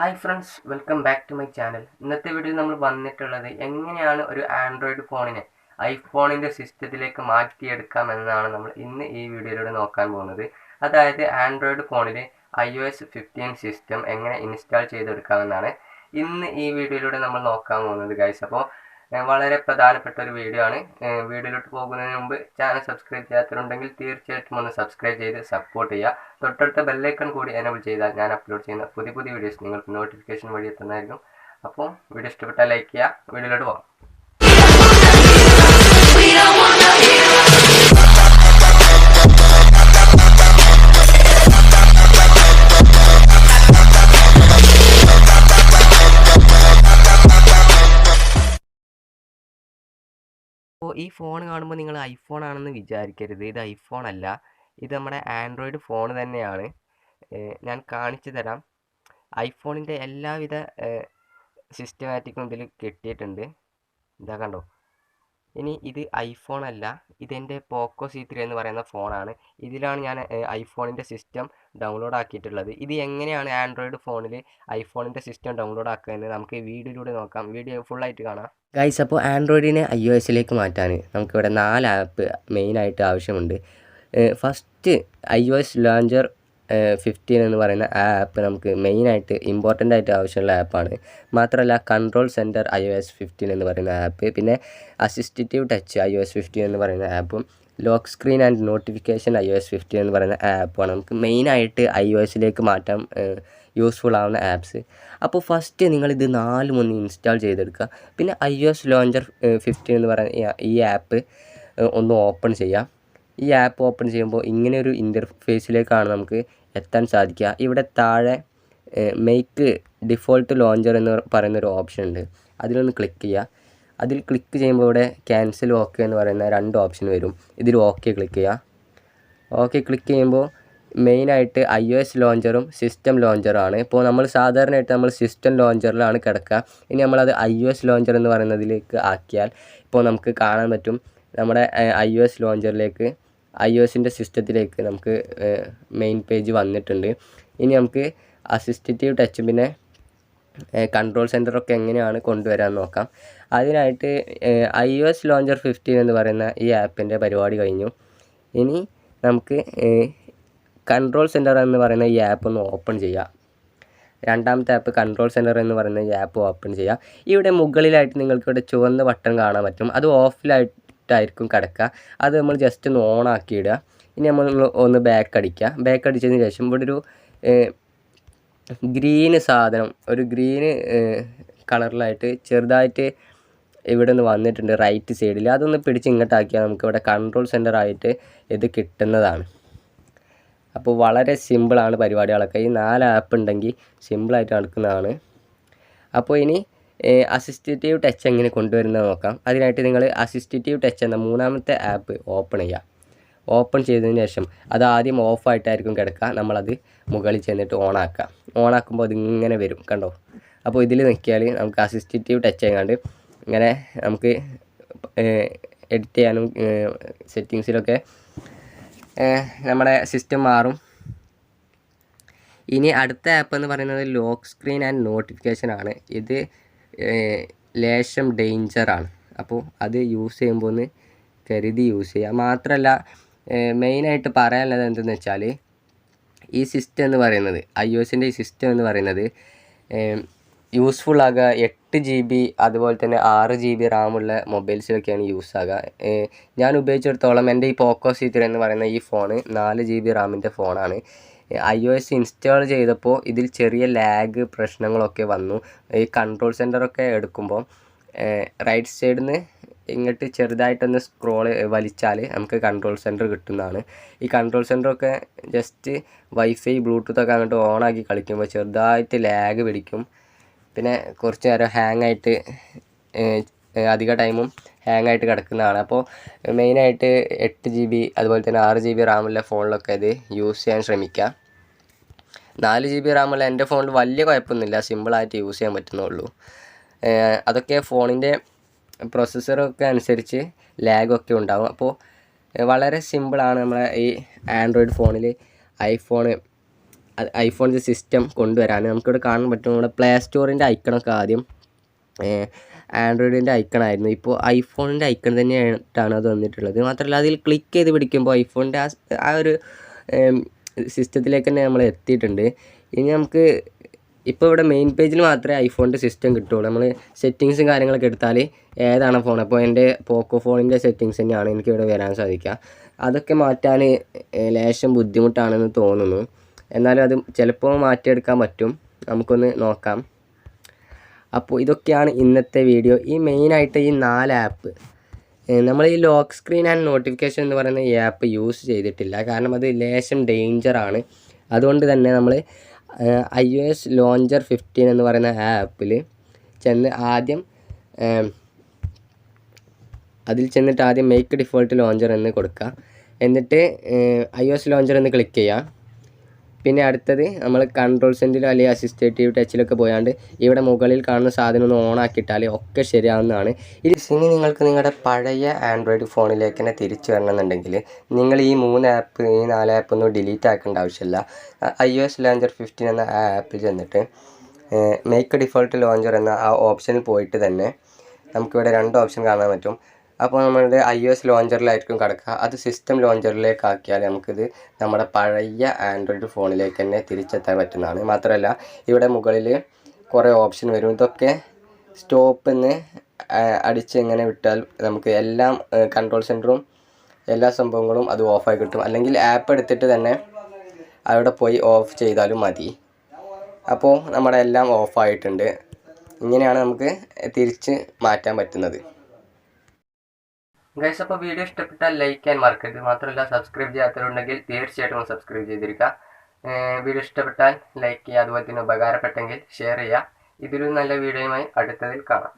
Hi friends, welcome back to my channel. ഇന്നത്തെ വീഡിയോയിൽ നമ്മൾ വന്നിട്ടുള്ളത് എങ്ങനെയാണ് ഒരു ആൻഡ്രോയിഡ് ഫോണിനെ ഐഫോണിൻ്റെ സിസ്റ്റത്തിലേക്ക് മാറ്റിയെടുക്കാം എന്നതാണ് നമ്മൾ ഇന്ന് ഈ വീഡിയോയിലൂടെ നോക്കാൻ പോകുന്നത്. അതായത് ആൻഡ്രോയിഡ് ഫോണിൽ iOS 15 സിസ്റ്റം എങ്ങനെ ഇൻസ്റ്റാൾ ചെയ്തെടുക്കാമെന്നാണ് ഇന്ന് ഈ വീഡിയോയിലൂടെ നമ്മൾ നോക്കാൻ പോകുന്നത് ഗൈസ്. അപ്പോൾ വളരെ പ്രധാനപ്പെട്ട ഒരു വീഡിയോ ആണ്. വീഡിയോയിലോട്ട് പോകുന്നതിന് മുമ്പ് ചാനൽ സബ്സ്ക്രൈബ് ചെയ്യാത്തവരുണ്ടെങ്കിൽ തീർച്ചയായിട്ടും ഒന്ന് സബ്സ്ക്രൈബ് ചെയ്ത് സപ്പോർട്ട് ചെയ്യുക. തൊട്ടടുത്ത ബെല്ലൈക്കൺ കൂടി എനേബിൾ ചെയ്താൽ ഞാൻ അപ്ലോഡ് ചെയ്യുന്ന പുതിയ പുതിയ വീഡിയോസ് നിങ്ങൾക്ക് നോട്ടിഫിക്കേഷൻ വഴി എത്തുന്നതായിരിക്കും. അപ്പോൾ വീഡിയോ ഇഷ്ടപ്പെട്ടാൽ ലൈക്ക് ചെയ്യുക. വീഡിയോയിലോട്ട് പോകാം. അപ്പോൾ ഈ ഫോൺ കാണുമ്പോൾ നിങ്ങൾ ഐഫോൺ ആണെന്ന് വിചാരിക്കരുത്. ഇത് ഐഫോൺ അല്ല, ഇത് നമ്മുടെ ആൻഡ്രോയിഡ് ഫോൺ തന്നെയാണ്. ഞാൻ കാണിച്ചു തരാം. ഐഫോണിൻ്റെ എല്ലാവിധ സിസ്റ്റമാറ്റിക്കും ഇതിൽ കിട്ടിയിട്ടുണ്ട്. ഇതാ കണ്ടോ. ഇനി ഇത് ഐഫോൺ അല്ല, ഇതെൻ്റെ പോക്കോ C3 എന്ന് പറയുന്ന ഫോണാണ്. ഇതിലാണ് ഞാൻ ഐഫോണിൻ്റെ സിസ്റ്റം ഡൗൺലോഡ് ആക്കിയിട്ടുള്ളത്. ഇത് എങ്ങനെയാണ് ആൻഡ്രോയിഡ് ഫോണിൽ ഐഫോണിൻ്റെ സിസ്റ്റം ഡൗൺലോഡ് ആക്കുകയെന്ന് നമുക്ക് വീഡിയോയിലൂടെ നോക്കാം. വീഡിയോ ഫുള്ളായിട്ട് കാണാം ഗൈസ്. അപ്പോൾ ആൻഡ്രോയിഡിനെ iOSലേക്ക് മാറ്റാൻ നമുക്കിവിടെ 4 ആപ്പ് മെയിനായിട്ട് ആവശ്യമുണ്ട്. ഫസ്റ്റ് iOS ലോഞ്ചർ 15 എന്ന് പറയുന്ന ആ ആപ്പ് നമുക്ക് മെയിനായിട്ട് ഇമ്പോർട്ടൻ്റ് ആയിട്ട് ആവശ്യമുള്ള ആപ്പാണ്. മാത്രമല്ല കൺട്രോൾ സെൻറ്റർ iOS 15 എന്ന് പറയുന്ന ആപ്പ്, പിന്നെ അസിസ്റ്റീവ് ടച്ച് iOS 15 എന്ന് പറയുന്ന ആപ്പും, lock screen and notification iOS 15 എന്ന് പറയുന്ന ആപ്പാണ് നമുക്ക് മെയിനായിട്ട് iOSലേക്ക് മാറ്റാൻ യൂസ്ഫുൾ ആവുന്ന ആപ്സ്. അപ്പോൾ ഫസ്റ്റ് നിങ്ങളിത് 4 ഇൻസ്റ്റാൾ ചെയ്തെടുക്കുക. പിന്നെ iOS ലോഞ്ചർ 15 എന്ന് പറയുന്ന ഈ ആപ്പ് ഒന്ന് ഓപ്പൺ ചെയ്യാം. ഈ ആപ്പ് ഓപ്പൺ ചെയ്യുമ്പോൾ ഇങ്ങനെ ഒരു ഇൻ്റർഫേസിലേക്കാണ് നമുക്ക് എത്താൻ സാധിക്കുക. ഇവിടെ താഴെ മേക്ക് ഡിഫോൾട്ട് ലോഞ്ചർ എന്ന് പറയുന്നൊരു ഓപ്ഷൻ ഉണ്ട്. അതിലൊന്ന് ക്ലിക്ക് ചെയ്യുക. അതിൽ ക്ലിക്ക് ചെയ്യുമ്പോൾ ഇവിടെ ക്യാൻസൽ ഓക്കെ എന്ന് പറയുന്ന 2 ഓപ്ഷൻ വരും. ഇതിൽ ഓക്കെ ക്ലിക്ക് ചെയ്യുക. ഓക്കെ ക്ലിക്ക് ചെയ്യുമ്പോൾ മെയിനായിട്ട് iOS ലോഞ്ചറും സിസ്റ്റം ലോഞ്ചറുമാണ്. ഇപ്പോൾ നമ്മൾ സാധാരണയായിട്ട് നമ്മൾ സിസ്റ്റം ലോഞ്ചറിലാണ് കിടക്കുക. ഇനി നമ്മളത് iOS ലോഞ്ചർ എന്ന് പറയുന്നതിലേക്ക് ആക്കിയാൽ ഇപ്പോൾ നമുക്ക് കാണാൻ പറ്റും, നമ്മുടെ iOS ലോഞ്ചറിലേക്ക് iOSൻ്റെ സിസ്റ്റത്തിലേക്ക് നമുക്ക് മെയിൻ പേജ് വന്നിട്ടുണ്ട്. ഇനി നമുക്ക് അസിസ്റ്റീവ് ടച്ചും പിന്നെ കൺട്രോൾ സെൻറ്ററൊക്കെ എങ്ങനെയാണ് കൊണ്ടുവരാൻ നോക്കാം. അതിനായിട്ട് iOS ലോഞ്ചർ 15 എന്ന് പറയുന്ന ഈ ആപ്പിൻ്റെ പരിപാടി കഴിഞ്ഞു. ഇനി നമുക്ക് കൺട്രോൾ സെൻറ്റർ എന്ന് പറയുന്ന ഈ ആപ്പ് ഒന്ന് ഓപ്പൺ ചെയ്യുക. രണ്ടാമത്തെ ആപ്പ് കൺട്രോൾ സെൻറ്റർ എന്ന് പറയുന്ന ഈ ആപ്പ് ഓപ്പൺ ചെയ്യുക. ഇവിടെ മുകളിലായിട്ട് നിങ്ങൾക്കിവിടെ ചുവന്ന ബട്ടൺ കാണാൻ പറ്റും. അത് ഓഫിലായിട്ടായിരിക്കും കിടക്കുക. അത് നമ്മൾ ജസ്റ്റ് ഒന്ന് ഓൺ ആക്കിയിടുക. ഇനി നമ്മൾ ഒന്ന് ബാക്ക് അടിക്കുക. ബാക്ക് അടിച്ചതിന് ശേഷം ഇവിടെ ഒരു ഗ്രീന് സാധനം, ഒരു ഗ്രീന് കളറിലായിട്ട് ചെറുതായിട്ട് ഇവിടെ നിന്ന് വന്നിട്ടുണ്ട് റൈറ്റ് സൈഡിൽ. അതൊന്ന് പിടിച്ച് ഇങ്ങോട്ടാക്കിയാൽ നമുക്കിവിടെ കൺട്രോൾ സെൻറ്റർ ആയിട്ട് ഇത് കിട്ടുന്നതാണ്. അപ്പോൾ വളരെ സിമ്പിളാണ് പരിപാടികളൊക്കെ. ഈ 4 ആപ്പ് ഉണ്ടെങ്കിൽ സിമ്പിളായിട്ട് നടക്കുന്നതാണ്. അപ്പോൾ ഇനി അസിസ്റ്റീവ് ടച്ച് എങ്ങനെ കൊണ്ടുവരുന്നത് നോക്കാം. അതിനായിട്ട് നിങ്ങൾ അസിസ്റ്റീവ് ടച്ച് എന്ന 3ാമത്തെ ആപ്പ് ഓപ്പൺ ചെയ്യുക. ഓപ്പൺ ചെയ്തതിന് ശേഷം അത് ആദ്യം ഓഫായിട്ടായിരിക്കും കിടക്കുക. നമ്മളത് മുകളിൽ ചെന്നിട്ട് ഓണാക്കുക. ഓണാക്കുമ്പോൾ അതിങ്ങനെ വരും, കണ്ടോ. അപ്പോൾ ഇതിൽ നിൽക്കിയാൽ നമുക്ക് അസിസ്റ്റീവ് ടച്ച് ചെയ്യാണ്ട് ഇങ്ങനെ നമുക്ക് എഡിറ്റ് ചെയ്യാനും സെറ്റിങ്സിലൊക്കെ നമ്മുടെ സിസ്റ്റം മാറും. ഇനി അടുത്ത ആപ്പ് എന്ന് പറയുന്നത് ലോക്ക് സ്ക്രീൻ ആൻഡ് നോട്ടിഫിക്കേഷൻ ആണ്. ഇത് ലേശം ഡേഞ്ചറാണ്. അപ്പോൾ അത് യൂസ് ചെയ്യുമ്പോൾ ഒന്ന് കരുതി യൂസ് ചെയ്യുക. മാത്രമല്ല മെയിനായിട്ട് പറയാനുള്ളത് എന്തെന്ന് വെച്ചാൽ, ഈ സിസ്റ്റം എന്ന് പറയുന്നത് iOSൻ്റെ ഈ സിസ്റ്റം എന്ന് പറയുന്നത് യൂസ്ഫുൾ ആകുക 8 GB അതുപോലെ തന്നെ 6 GB റാമുള്ള മൊബൈൽസിലൊക്കെയാണ് യൂസ് ആകുക. ഞാൻ ഉപയോഗിച്ചിടത്തോളം എൻ്റെ ഈ പോക്കോ C3 എന്ന് പറയുന്ന ഈ ഫോണ് 4 GB റാമിൻ്റെ ഫോണാണ്. iOS ഇൻസ്റ്റാൾ ചെയ്തപ്പോൾ ഇതിൽ ചെറിയ ലാഗ് പ്രശ്നങ്ങളൊക്കെ വന്നു. ഈ കൺട്രോൾ സെൻറ്ററൊക്കെ എടുക്കുമ്പോൾ റൈറ്റ് സൈഡിൽ നിന്ന് ഇങ്ങോട്ട് ചെറുതായിട്ടൊന്ന് വലിച്ചാൽ നമുക്ക് കൺട്രോൾ സെൻറ്റർ കിട്ടുന്നതാണ്. ഈ കൺട്രോൾ സെൻറ്ററൊക്കെ ജസ്റ്റ് വൈഫൈ ബ്ലൂടൂത്തൊക്കെ അങ്ങോട്ട് ഓണാക്കി കളിക്കുമ്പോൾ ചെറുതായിട്ട് ലാഗ് പിടിക്കും. പിന്നെ കുറച്ച് നേരം ഹാങ്ങായിട്ട് അധിക ടൈമും ഹാങ്ങായിട്ട് കിടക്കുന്നതാണ്. അപ്പോൾ മെയിനായിട്ട് 8 GB അതുപോലെ തന്നെ 6 GB റാമുള്ള ഫോണിലൊക്കെ ഇത് യൂസ് ചെയ്യാൻ ശ്രമിക്കുക. 4 GB റാമുള്ള എൻ്റെ ഫോണിൽ വലിയ കുഴപ്പമൊന്നുമില്ല, സിമ്പിളായിട്ട് യൂസ് ചെയ്യാൻ പറ്റുന്നുള്ളൂ. അതൊക്കെ ഫോണിൻ്റെ പ്രോസസ്സറൊക്കെ അനുസരിച്ച് ലാഗൊക്കെ ഉണ്ടാകും. അപ്പോൾ വളരെ സിമ്പിളാണ് നമ്മളെ ഈ ആൻഡ്രോയിഡ് ഫോണിൽ ഐഫോൺ ഐഫോണിൻ്റെ സിസ്റ്റം കൊണ്ടുവരാൻ നമുക്കിവിടെ കാണാൻ പറ്റും. നമ്മുടെ പ്ലേ സ്റ്റോറിൻ്റെ ഐക്കണൊക്കെ ആദ്യം ആൻഡ്രോയിഡിൻ്റെ ഐക്കണായിരുന്നു. ഇപ്പോൾ ഐഫോണിൻ്റെ ഐക്കൺ തന്നെയായിട്ടാണ് അത് വന്നിട്ടുള്ളത്. മാത്രമല്ല അതിൽ ക്ലിക്ക് ചെയ്ത് പിടിക്കുമ്പോൾ ഐഫോണിൻ്റെ ആ ഒരു സിസ്റ്റത്തിലേക്ക് തന്നെ നമ്മൾ എത്തിയിട്ടുണ്ട്. ഇനി നമുക്ക് ഇപ്പോൾ ഇവിടെ മെയിൻ പേജിൽ മാത്രമേ ഐഫോണിൻ്റെ സിസ്റ്റം കിട്ടുള്ളൂ. നമ്മൾ സെറ്റിങ്സും കാര്യങ്ങളൊക്കെ എടുത്താൽ ഏതാണ് ഫോൺ, അപ്പോൾ എൻ്റെ പോക്കോ ഫോണിൻ്റെ സെറ്റിങ്സ് തന്നെയാണ് എനിക്കിവിടെ വരാൻ സാധിക്കുക. അതൊക്കെ മാറ്റാൻ ലേശം ബുദ്ധിമുട്ടാണെന്ന് തോന്നുന്നു. എന്നാലും അത് ചിലപ്പോൾ മാറ്റിയെടുക്കാൻ പറ്റും. നമുക്കൊന്ന് നോക്കാം. അപ്പോൾ ഇതൊക്കെയാണ് ഇന്നത്തെ വീഡിയോ. ഈ മെയിനായിട്ട് ഈ 4 ആപ്പ് നമ്മൾ ഈ ലോക്ക് സ്ക്രീൻ ആൻഡ് നോട്ടിഫിക്കേഷൻ എന്ന് പറയുന്ന ഈ ആപ്പ് യൂസ് ചെയ്തിട്ടില്ല. കാരണം അത് ലേശം ഡേഞ്ചറാണ്. അതുകൊണ്ട് തന്നെ നമ്മൾ iOS ലോഞ്ചർ 15 എന്ന് പറയുന്ന ആ ആപ്പിൽ ചെന്ന് അതിൽ ചെന്നിട്ട് ആദ്യം മേക്ക് ഡിഫോൾട്ട് ലോഞ്ചർ എന്ന് കൊടുക്കുക. എന്നിട്ട് iOS ലോഞ്ചർ എന്ന് ക്ലിക്ക് ചെയ്യുക. പിന്നെ അടുത്തത് നമ്മൾ കൺട്രോൾ സെൻറ്ററിലോ അല്ലെങ്കിൽ അസിസ്റ്റേറ്റീവ് ടച്ചിലൊക്കെ പോയാണ്ട് ഇവിടെ മുകളിൽ കാണുന്ന സാധനം ഒന്ന് ഓൺ ആക്കിയിട്ടാൽ ഒക്കെ ശരിയാവുന്നതാണ്. ഇനി നിങ്ങൾക്ക് നിങ്ങളുടെ പഴയ ആൻഡ്രോയിഡ് ഫോണിലേക്ക് തന്നെ തിരിച്ചു വരണമെന്നുണ്ടെങ്കിൽ നിങ്ങൾ ഈ 4 ആപ്പ് ഒന്നും ഡിലീറ്റ് ആക്കേണ്ട ആവശ്യമില്ല. iOS ലോഞ്ചർ 15 എന്ന ആ ആപ്പിൽ ചെന്നിട്ട് മേക്ക് ഡിഫോൾട്ട് ലോഞ്ചർ എന്ന ആ ഓപ്ഷനിൽ പോയിട്ട് തന്നെ നമുക്കിവിടെ 2 ഓപ്ഷൻ കാണാൻ പറ്റും. അപ്പോൾ നമ്മളുടെ iOS ലോഞ്ചറിലായിരിക്കും കിടക്കുക. അത് സിസ്റ്റം ലോഞ്ചറിലേക്ക് ആക്കിയാൽ നമുക്കിത് നമ്മുടെ പഴയ ആൻഡ്രോയിഡ് ഫോണിലേക്ക് തന്നെ തിരിച്ചെത്താൻ പറ്റുന്നതാണ്. മാത്രമല്ല ഇവിടെ മുകളിൽ കുറേ ഓപ്ഷൻ വരും. ഇതൊക്കെ സ്റ്റോപ്പെന്ന് അടിച്ച് ഇങ്ങനെ വിട്ടാൽ നമുക്ക് എല്ലാം കൺട്രോൾ സെൻറ്ററും എല്ലാ സംഭവങ്ങളും അത് ഓഫായി കിട്ടും. അല്ലെങ്കിൽ ആപ്പ് എടുത്തിട്ട് തന്നെ അവിടെ പോയി ഓഫ് ചെയ്താലും മതി. അപ്പോൾ നമ്മുടെ എല്ലാം ഓഫായിട്ടുണ്ട്. ഇങ്ങനെയാണ് നമുക്ക് തിരിച്ച് മാറ്റാൻ പറ്റുന്നത്. ഗൈസ്, അപ്പോൾ വീഡിയോ ഇഷ്ടപ്പെട്ടാൽ ലൈക്ക് ചെയ്യാൻ മറക്കരുത്. മാത്രമല്ല സബ്സ്ക്രൈബ് ചെയ്യാത്തവരുണ്ടെങ്കിൽ തീർച്ചയായിട്ടും സബ്സ്ക്രൈബ് ചെയ്തിരിക്കുക. വീഡിയോ ഇഷ്ടപ്പെട്ടാൽ ലൈക്ക് ചെയ്യുക. അതുപോലെ തന്നെ ഉപകാരപ്പെട്ടെങ്കിൽ ഷെയർ ചെയ്യുക. ഇതിലും നല്ല വീഡിയോയുമായി അടുത്തതിൽ കാണാം.